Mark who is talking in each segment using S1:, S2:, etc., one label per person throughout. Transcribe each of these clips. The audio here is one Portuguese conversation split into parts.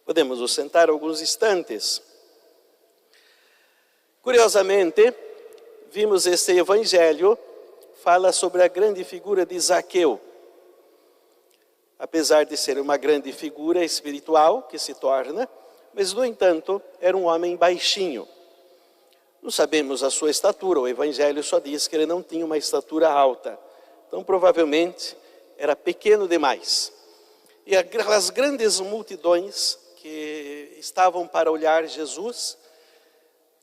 S1: Podemos nos sentar alguns instantes. Curiosamente, vimos este evangelho fala sobre a grande figura de Zaqueu. Apesar de ser uma grande figura espiritual que se torna, mas no entanto era um homem baixinho. Não sabemos a sua estatura, o evangelho só diz que ele não tinha uma estatura alta. Então provavelmente era pequeno demais. E as grandes multidões que estavam para olhar Jesus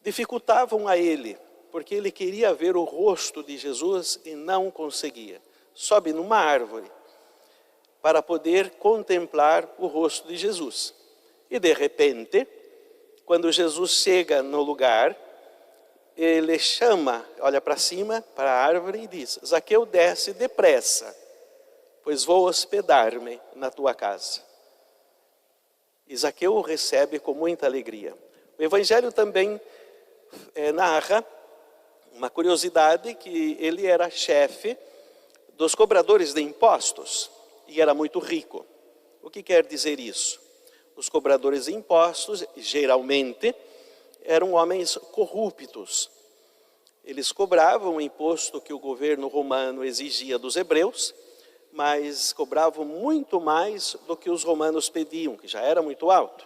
S1: dificultavam a ele, porque ele queria ver o rosto de Jesus e não conseguia. Sobe numa árvore para poder contemplar o rosto de Jesus. E de repente, quando Jesus chega no lugar, ele chama, olha para cima, para a árvore e diz: Zaqueu, desce depressa, pois vou hospedar-me na tua casa. E Zaqueu o recebe com muita alegria. O evangelho também narra uma curiosidade, que ele era chefe dos cobradores de impostos e era muito rico. O que quer dizer isso? Os cobradores de impostos, geralmente, eram homens corruptos. Eles cobravam o imposto que o governo romano exigia dos hebreus, mas cobravam muito mais do que os romanos pediam, que já era muito alto.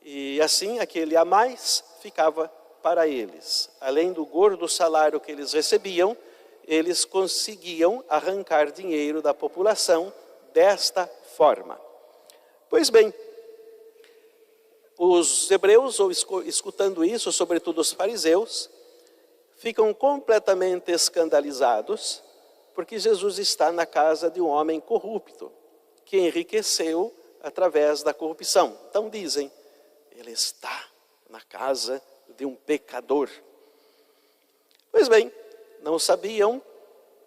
S1: E assim, aquele a mais ficava para eles. Além do gordo salário que eles recebiam, eles conseguiam arrancar dinheiro da população desta forma. Pois bem, os hebreus, escutando isso, sobretudo os fariseus, ficam completamente escandalizados, porque Jesus está na casa de um homem corrupto, que enriqueceu através da corrupção. Então dizem, ele está na casa de um pecador. Pois bem, não sabiam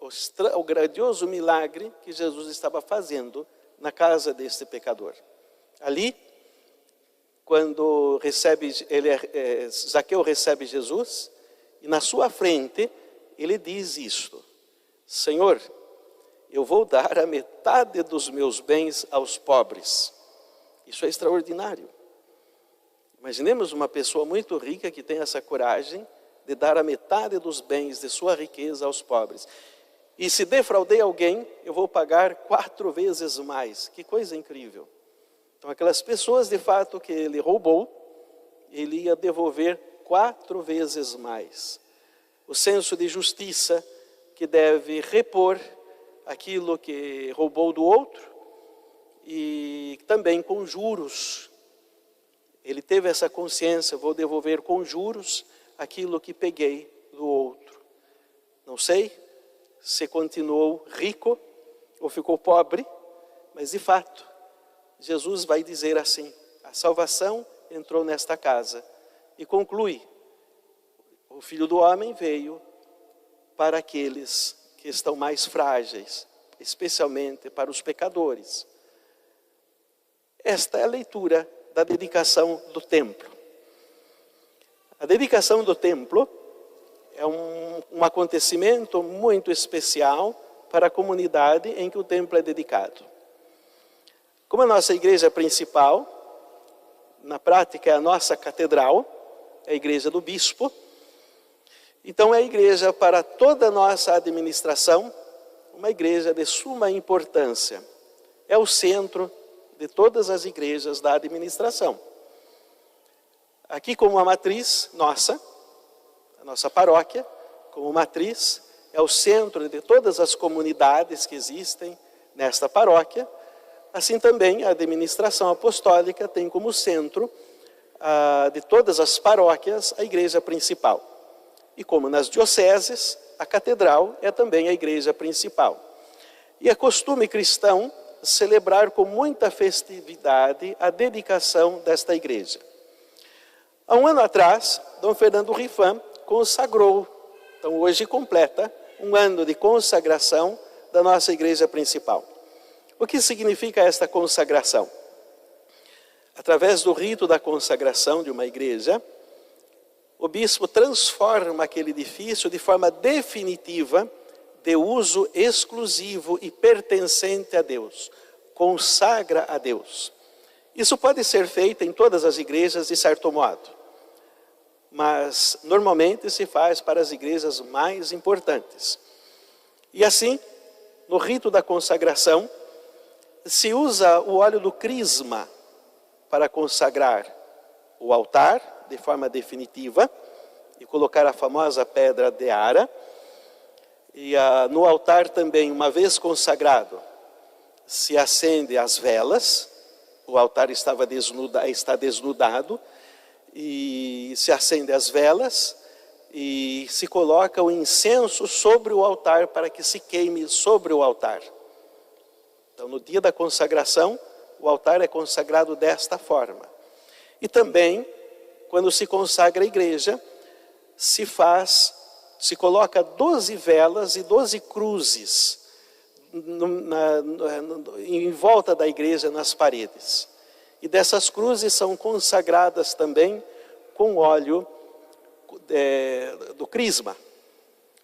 S1: o grandioso milagre que Jesus estava fazendo na casa deste pecador. Ali, quando Zaqueu recebe Jesus, e na sua frente ele diz isto: Senhor, eu vou dar a metade dos meus bens aos pobres. Isso é extraordinário. Imaginemos uma pessoa muito rica que tem essa coragem de dar a metade dos bens de sua riqueza aos pobres. E se defraudei alguém, eu vou pagar 4 vezes mais. Que coisa incrível. Então aquelas pessoas de fato que ele roubou, ele ia devolver 4 vezes mais. O senso de justiça, que deve repor aquilo que roubou do outro, e também com juros. Ele teve essa consciência, vou devolver com juros aquilo que peguei do outro. Não sei se continuou rico ou ficou pobre, mas de fato, Jesus vai dizer assim: a salvação entrou nesta casa. E conclui: o Filho do Homem veio para aqueles que estão mais frágeis, especialmente para os pecadores. Esta é a leitura da dedicação do templo. A dedicação do templo é um acontecimento muito especial para a comunidade em que o templo é dedicado. Como a nossa igreja principal, na prática é a nossa catedral, é a igreja do bispo, então é a igreja para toda a nossa administração, uma igreja de suma importância. É o centro de todas as igrejas da administração. Aqui como a matriz nossa, a nossa paróquia, como matriz, é o centro de todas as comunidades que existem nesta paróquia. Assim também a administração apostólica tem como centro de todas as paróquias a igreja principal. E como nas dioceses, a catedral é também a igreja principal. E é costume cristão celebrar com muita festividade a dedicação desta igreja. Há um ano atrás, Dom Fernando Rifam consagrou, então hoje completa, um ano de consagração da nossa igreja principal. O que significa esta consagração? Através do rito da consagração de uma igreja, o bispo transforma aquele edifício de forma definitiva, de uso exclusivo e pertencente a Deus. Consagra a Deus. Isso pode ser feito em todas as igrejas de certo modo, mas normalmente se faz para as igrejas mais importantes. E assim, no rito da consagração, se usa o óleo do crisma para consagrar o altar de forma definitiva e colocar a famosa pedra de Ara. E no altar também, uma vez consagrado, se acende as velas. O altar está desnudado e se acende as velas e se coloca o incenso sobre o altar para que se queime sobre o altar. Então, no dia da consagração, o altar é consagrado desta forma. E também, quando se consagra a igreja, se coloca 12 velas e 12 cruzes em volta da igreja, nas paredes. E dessas cruzes são consagradas também com óleo do crisma.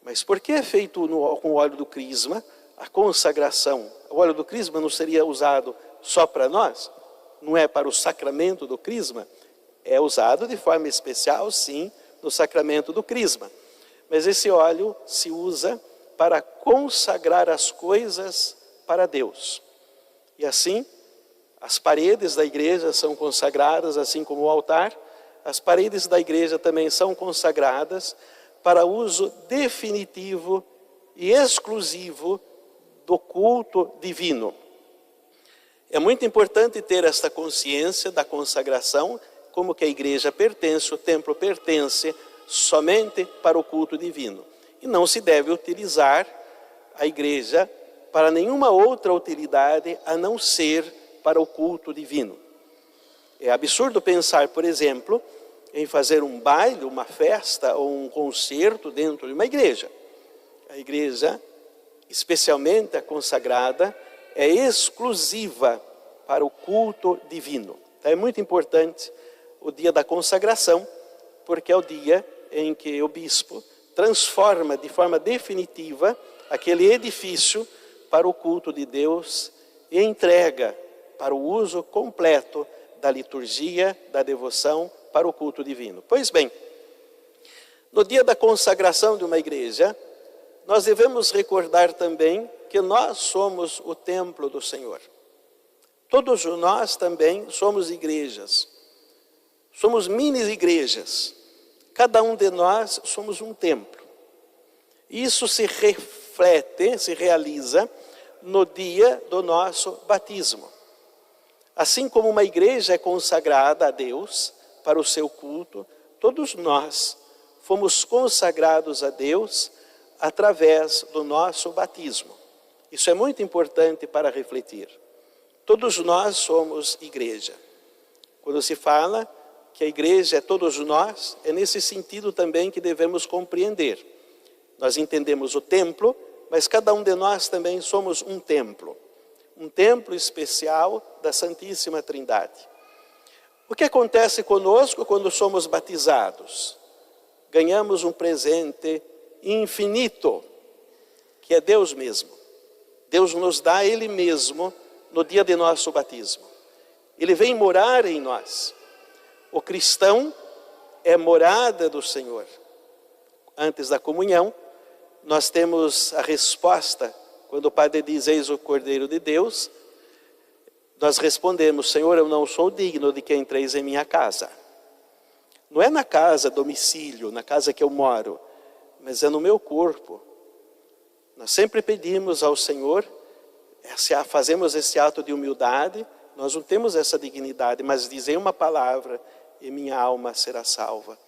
S1: Mas por que é feito com o óleo do crisma a consagração? O óleo do crisma não seria usado só para nós? Não é para o sacramento do crisma? É usado de forma especial, sim, no sacramento do crisma. Mas esse óleo se usa para consagrar as coisas para Deus. E assim, as paredes da igreja são consagradas, assim como o altar. As paredes da igreja também são consagradas para uso definitivo e exclusivo do culto divino. É muito importante ter esta consciência da consagração, como que a igreja pertence, o templo pertence somente para o culto divino. E não se deve utilizar a igreja para nenhuma outra utilidade a não ser para o culto divino. É absurdo pensar, por exemplo, em fazer um baile, uma festa ou um concerto dentro de uma igreja. A igreja, especialmente a consagrada, é exclusiva para o culto divino. Então é muito importante o dia da consagração, porque é o dia em que o bispo transforma de forma definitiva aquele edifício para o culto de Deus e entrega para o uso completo da liturgia, da devoção para o culto divino. Pois bem, no dia da consagração de uma igreja, nós devemos recordar também que nós somos o templo do Senhor. Todos nós também somos igrejas. Somos mini-igrejas. Cada um de nós somos um templo. Isso se reflete, se realiza no dia do nosso batismo. Assim como uma igreja é consagrada a Deus para o seu culto, todos nós fomos consagrados a Deus através do nosso batismo. Isso é muito importante para refletir. Todos nós somos igreja. Quando se fala que a igreja é todos nós, é nesse sentido também que devemos compreender. Nós entendemos o templo, mas cada um de nós também somos um templo especial da Santíssima Trindade. O que acontece conosco quando somos batizados? Ganhamos um presente infinito, que é Deus mesmo. Deus nos dá Ele mesmo no dia de nosso batismo. Ele vem morar em nós. O cristão é morada do Senhor. Antes da comunhão, nós temos a resposta, quando o Padre diz, eis o Cordeiro de Deus, nós respondemos, Senhor, eu não sou digno de que entreis em minha casa. Não é na casa, domicílio, na casa que eu moro, mas é no meu corpo. Nós sempre pedimos ao Senhor, fazemos esse ato de humildade, nós não temos essa dignidade, mas dizem uma palavra e minha alma será salva.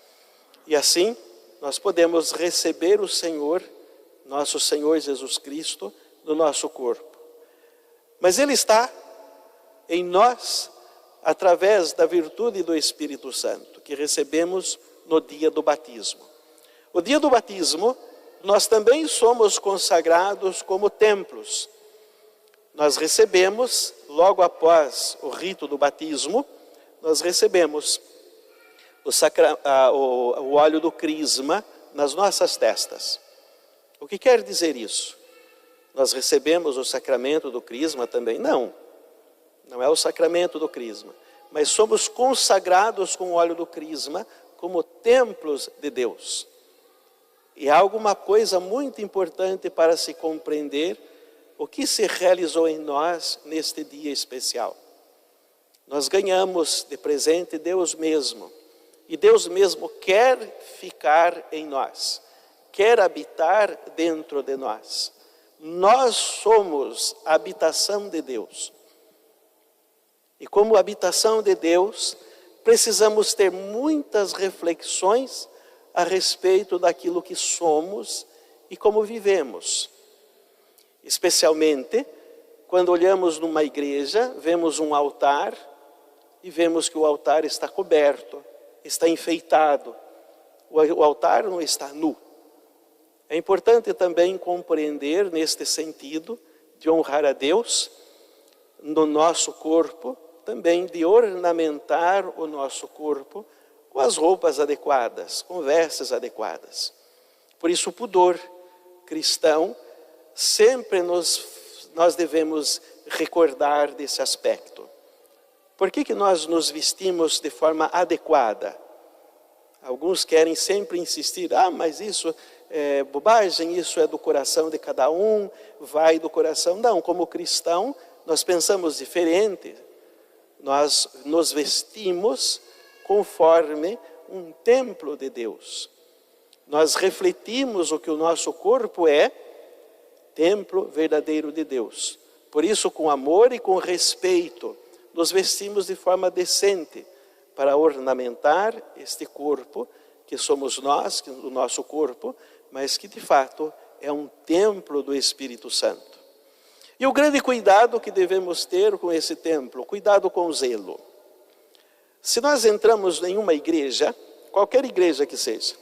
S1: E assim, nós podemos receber o Senhor, nosso Senhor Jesus Cristo, no nosso corpo. Mas Ele está em nós, através da virtude do Espírito Santo, que recebemos no dia do batismo. O dia do batismo, nós também somos consagrados como templos. Nós recebemos, logo após o rito do batismo, nós recebemos o óleo do crisma nas nossas testas. O que quer dizer isso? Nós recebemos o sacramento do crisma também? Não, não é o sacramento do crisma. mas somos consagrados com o óleo do crisma como templos de Deus. E há alguma coisa muito importante para se compreender o que se realizou em nós neste dia especial. Nós ganhamos de presente Deus mesmo. E Deus mesmo quer ficar em nós, quer habitar dentro de nós. Nós somos a habitação de Deus. E como habitação de Deus, precisamos ter muitas reflexões a respeito daquilo que somos e como vivemos. Especialmente, quando olhamos numa igreja, vemos um altar e vemos que o altar está coberto, está enfeitado. O altar não está nu. É importante também compreender neste sentido de honrar a Deus no nosso corpo, também de ornamentar o nosso corpo com as roupas adequadas, com vestes adequadas. Por isso o pudor cristão, sempre nós devemos recordar desse aspecto. Por que nós nos vestimos de forma adequada? Alguns querem sempre insistir, mas isso é bobagem, isso é do coração de cada um, vai do coração. Não, como cristão, nós pensamos diferente. Nós nos vestimos conforme um templo de Deus. Nós refletimos o que o nosso corpo é, templo verdadeiro de Deus. Por isso, com amor e com respeito, nos vestimos de forma decente para ornamentar este corpo, que somos nós, o nosso corpo, mas que de fato é um templo do Espírito Santo. E o grande cuidado que devemos ter com esse templo, cuidado com o zelo. Se nós entramos em uma igreja, qualquer igreja que seja,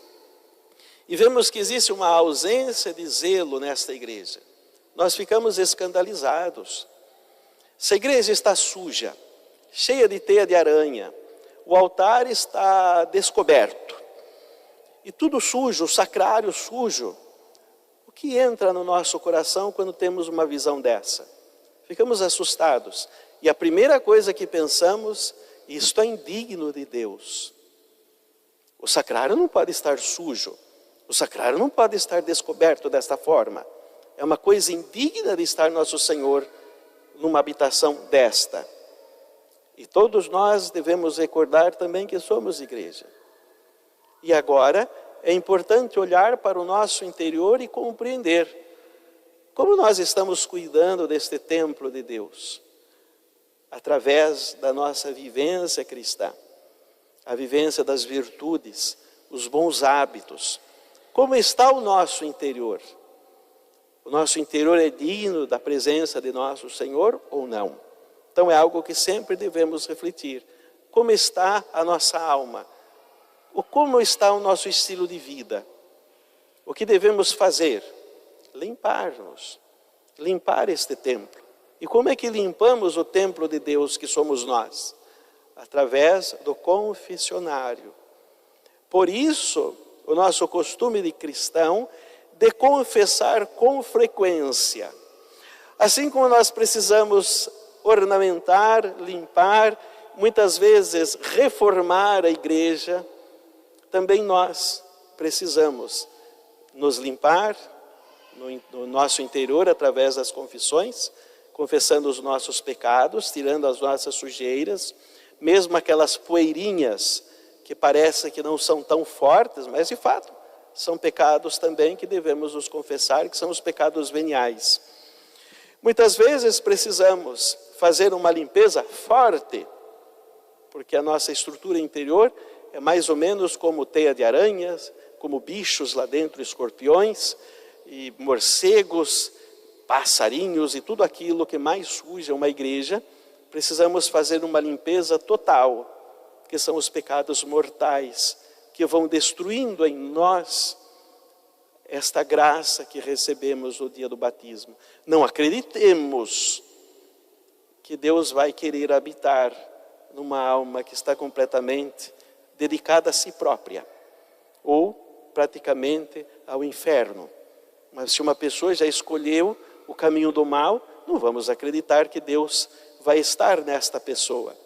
S1: e vemos que existe uma ausência de zelo nesta igreja, nós ficamos escandalizados. Se a igreja está suja, cheia de teia de aranha, o altar está descoberto, e tudo sujo, o sacrário sujo, o que entra no nosso coração quando temos uma visão dessa? Ficamos assustados, e a primeira coisa que pensamos, isto é indigno de Deus. O sacrário não pode estar sujo, o sacrário não pode estar descoberto desta forma. É uma coisa indigna de estar nosso Senhor numa habitação desta. E todos nós devemos recordar também que somos igreja. E agora é importante olhar para o nosso interior e compreender como nós estamos cuidando deste templo de Deus, através da nossa vivência cristã, a vivência das virtudes, os bons hábitos. Como está o nosso interior? O nosso interior é digno da presença de nosso Senhor ou não? Então é algo que sempre devemos refletir. Como está a nossa alma? Como está o nosso estilo de vida? O que devemos fazer? Limpar-nos. Limpar este templo. E como é que limpamos o templo de Deus que somos nós? Através do confessionário. Por isso, o nosso costume de cristão de confessar com frequência. Assim como nós precisamos ornamentar, limpar, muitas vezes reformar a igreja, também nós precisamos nos limpar no nosso interior através das confissões, confessando os nossos pecados, tirando as nossas sujeiras, mesmo aquelas poeirinhas que parece que não são tão fortes, mas de fato são pecados também que devemos nos confessar, que são os pecados veniais. Muitas vezes precisamos fazer uma limpeza forte, porque a nossa estrutura interior é mais ou menos como teia de aranhas, como bichos lá dentro, escorpiões e morcegos, passarinhos e tudo aquilo que mais suja uma igreja. Precisamos fazer uma limpeza total, que são os pecados mortais, que vão destruindo em nós esta graça que recebemos no dia do batismo. Não acreditemos que Deus vai querer habitar numa alma que está completamente dedicada a si própria, ou praticamente ao inferno. Mas se uma pessoa já escolheu o caminho do mal, não vamos acreditar que Deus vai estar nesta pessoa.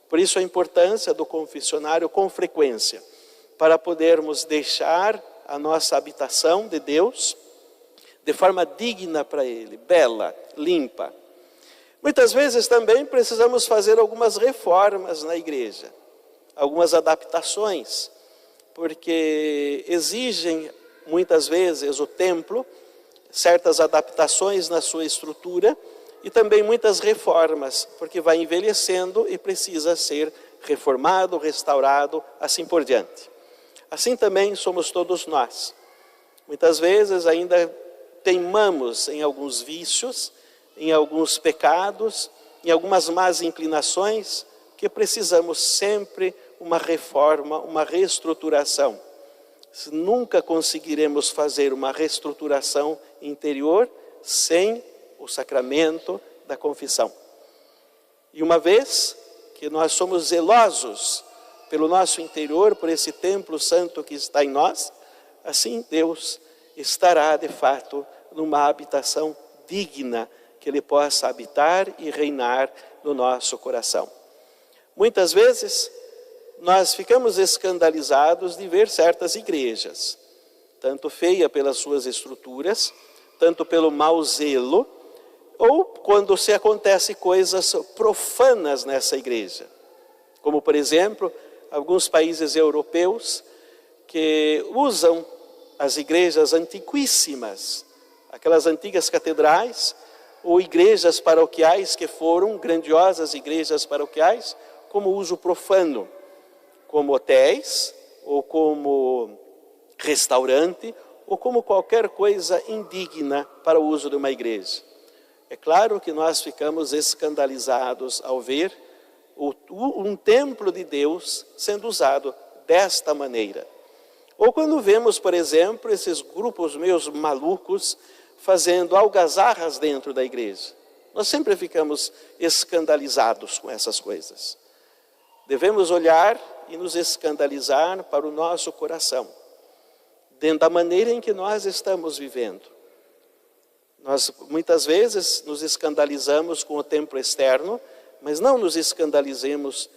S1: Por isso a importância do confessionário com frequência, para podermos deixar a nossa habitação de Deus de forma digna para Ele, bela, limpa. Muitas vezes também precisamos fazer algumas reformas na igreja, algumas adaptações, porque exigem muitas vezes o templo certas adaptações na sua estrutura e também muitas reformas, porque vai envelhecendo e precisa ser reformado, restaurado, assim por diante. Assim também somos todos nós. Muitas vezes ainda teimamos em alguns vícios, em alguns pecados, em algumas más inclinações, que precisamos sempre uma reforma, uma reestruturação. Nunca conseguiremos fazer uma reestruturação interior sem o sacramento da confissão. E uma vez que nós somos zelosos pelo nosso interior, por esse templo santo que está em nós, assim Deus estará de fato numa habitação digna, que Ele possa habitar e reinar no nosso coração. Muitas vezes nós ficamos escandalizados de ver certas igrejas, tanto feia pelas suas estruturas, tanto pelo mau zelo, ou quando se acontece coisas profanas nessa igreja. Como, por exemplo, alguns países europeus que usam as igrejas antiquíssimas, aquelas antigas catedrais, ou igrejas paroquiais que foram grandiosas igrejas paroquiais, como uso profano, como hotéis, ou como restaurante, ou como qualquer coisa indigna para o uso de uma igreja. É claro que nós ficamos escandalizados ao ver um templo de Deus sendo usado desta maneira. Ou quando vemos, por exemplo, esses grupos meus malucos fazendo algazarras dentro da igreja. Nós sempre ficamos escandalizados com essas coisas. Devemos olhar e nos escandalizar para o nosso coração, dentro da maneira em que nós estamos vivendo. Nós muitas vezes nos escandalizamos com o templo externo, mas não nos escandalizamos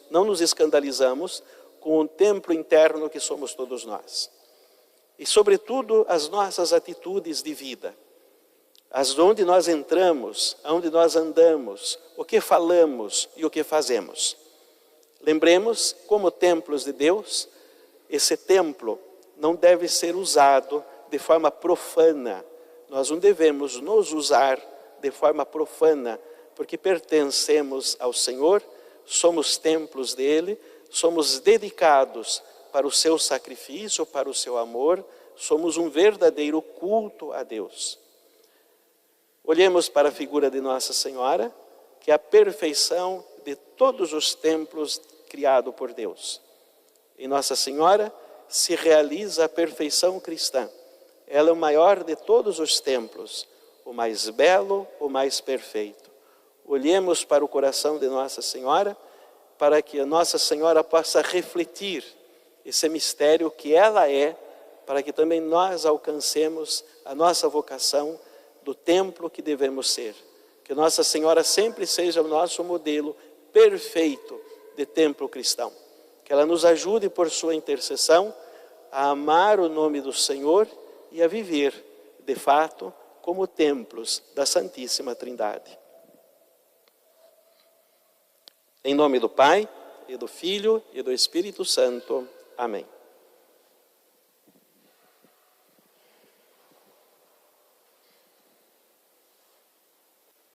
S1: com o templo interno que somos todos nós. E sobretudo as nossas atitudes de vida, onde nós entramos, aonde nós andamos, o que falamos e o que fazemos. Lembremos, como templos de Deus, esse templo não deve ser usado de forma profana. Nós não devemos nos usar de forma profana, porque pertencemos ao Senhor, somos templos dele, somos dedicados para o seu sacrifício, para o seu amor, somos um verdadeiro culto a Deus. Olhemos para a figura de Nossa Senhora, que é a perfeição de todos os templos criados por Deus. Em Nossa Senhora se realiza a perfeição cristã. Ela é o maior de todos os templos, o mais belo, o mais perfeito. Olhemos para o coração de Nossa Senhora, para que a Nossa Senhora possa refletir esse mistério que ela é, para que também nós alcancemos a nossa vocação do templo que devemos ser. Que Nossa Senhora sempre seja o nosso modelo perfeito de templo cristão. Que ela nos ajude por sua intercessão a amar o nome do Senhor e a viver, de fato, como templos da Santíssima Trindade. Em nome do Pai, e do Filho, e do Espírito Santo. Amém.